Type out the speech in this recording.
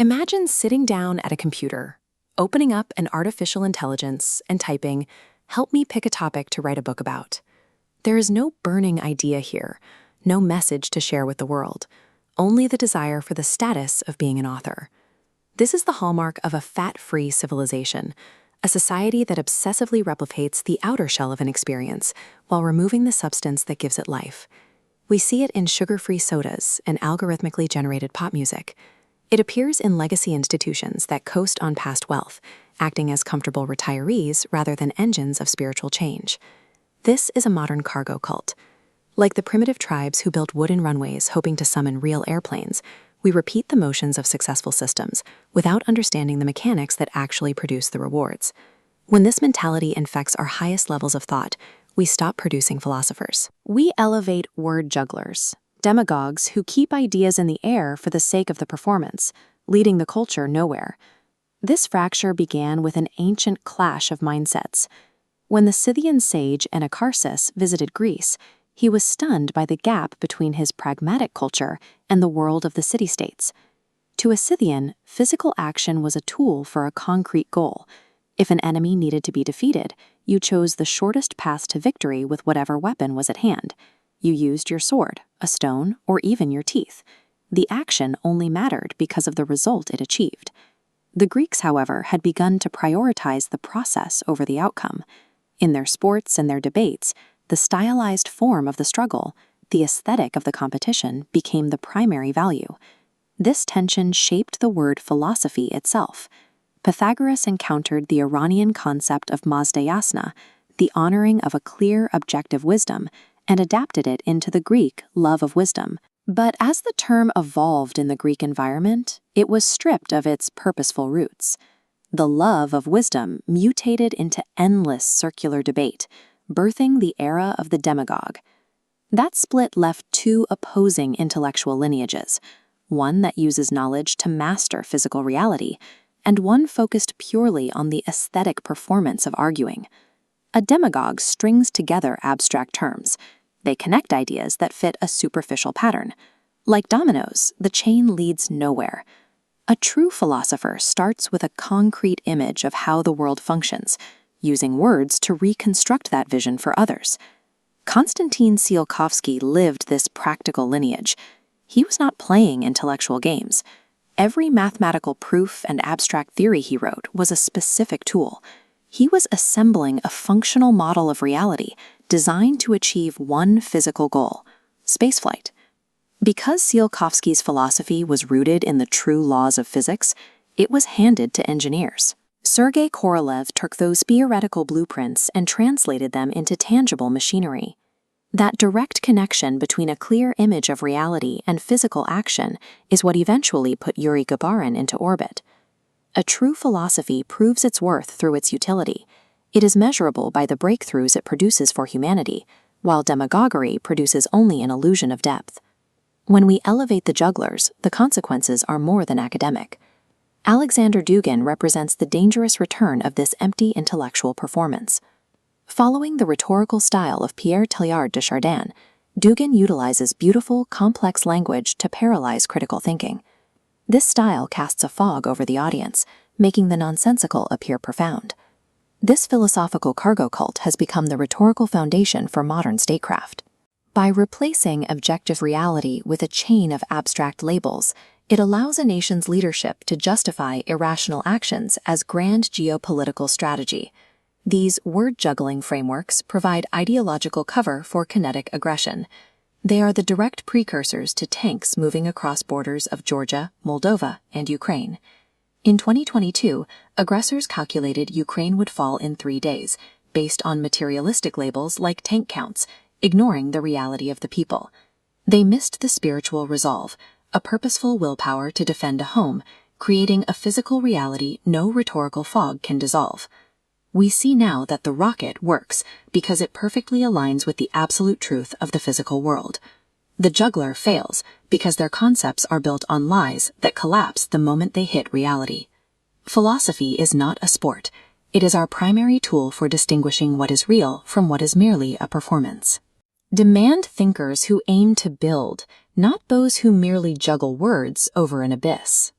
Imagine sitting down at a computer, opening up an artificial intelligence and typing, "Help me pick a topic to write a book about." There is no burning idea here, no message to share with the world, only the desire for the status of being an author. This is the hallmark of a fat-free civilization, a society that obsessively replicates the outer shell of an experience while removing the substance that gives it life. We see it in sugar-free sodas and algorithmically generated pop music. It appears in legacy institutions that coast on past wealth, acting as comfortable retirees rather than engines of spiritual change. This is a modern cargo cult. Like the primitive tribes who built wooden runways hoping to summon real airplanes, we repeat the motions of successful systems without understanding the mechanics that actually produce the rewards. When this mentality infects our highest levels of thought, we stop producing philosophers. We elevate word jugglers, demagogues who keep ideas in the air for the sake of the performance, leading the culture nowhere. This fracture began with an ancient clash of mindsets. When the Scythian sage Anacharsis visited Greece, he was stunned by the gap between his pragmatic culture and the world of the city-states. To a Scythian, physical action was a tool for a concrete goal. If an enemy needed to be defeated, you chose the shortest path to victory with whatever weapon was at hand. You used your sword, a stone, or even your teeth. The action only mattered because of the result it achieved. The Greeks, however, had begun to prioritize the process over the outcome. In their sports and their debates, the stylized form of the struggle, the aesthetic of the competition, became the primary value. This tension shaped the word philosophy itself. Pythagoras encountered the Iranian concept of Mazdayasna, the honoring of a clear, objective wisdom, and adapted it into the Greek love of wisdom. But as the term evolved in the Greek environment, it was stripped of its purposeful roots. The love of wisdom mutated into endless circular debate, birthing the era of the demagogue. That split left two opposing intellectual lineages, one that uses knowledge to master physical reality, and one focused purely on the aesthetic performance of arguing. A demagogue strings together abstract terms. They connect ideas that fit a superficial pattern. Like dominoes, the chain leads nowhere. A true philosopher starts with a concrete image of how the world functions, using words to reconstruct that vision for others. Konstantin Tsiolkovsky lived this practical lineage. He was not playing intellectual games. Every mathematical proof and abstract theory he wrote was a specific tool. He was assembling a functional model of reality designed to achieve one physical goal: spaceflight. Because Tsiolkovsky's philosophy was rooted in the true laws of physics, it was handed to engineers. Sergei Korolev took those theoretical blueprints and translated them into tangible machinery. That direct connection between a clear image of reality and physical action is what eventually put Yuri Gagarin into orbit. A true philosophy proves its worth through its utility. It is measurable by the breakthroughs it produces for humanity, while demagoguery produces only an illusion of depth. When we elevate the jugglers, the consequences are more than academic. Alexander Dugin represents the dangerous return of this empty intellectual performance. Following the rhetorical style of Pierre Teilhard de Chardin, Dugin utilizes beautiful, complex language to paralyze critical thinking. This style casts a fog over the audience, making the nonsensical appear profound. This philosophical cargo cult has become the rhetorical foundation for modern statecraft. By replacing objective reality with a chain of abstract labels, it allows a nation's leadership to justify irrational actions as grand geopolitical strategy. These word-juggling frameworks provide ideological cover for kinetic aggression. They are the direct precursors to tanks moving across borders of Georgia, Moldova, and Ukraine. In 2022, aggressors calculated Ukraine would fall in 3 days, based on materialistic labels like tank counts, ignoring the reality of the people. They missed the spiritual resolve, a purposeful willpower to defend a home, creating a physical reality no rhetorical fog can dissolve. We see now that the rocket works because it perfectly aligns with the absolute truth of the physical world. The juggler fails because their concepts are built on lies that collapse the moment they hit reality. Philosophy is not a sport. It is our primary tool for distinguishing what is real from what is merely a performance. Demand thinkers who aim to build, not those who merely juggle words over an abyss.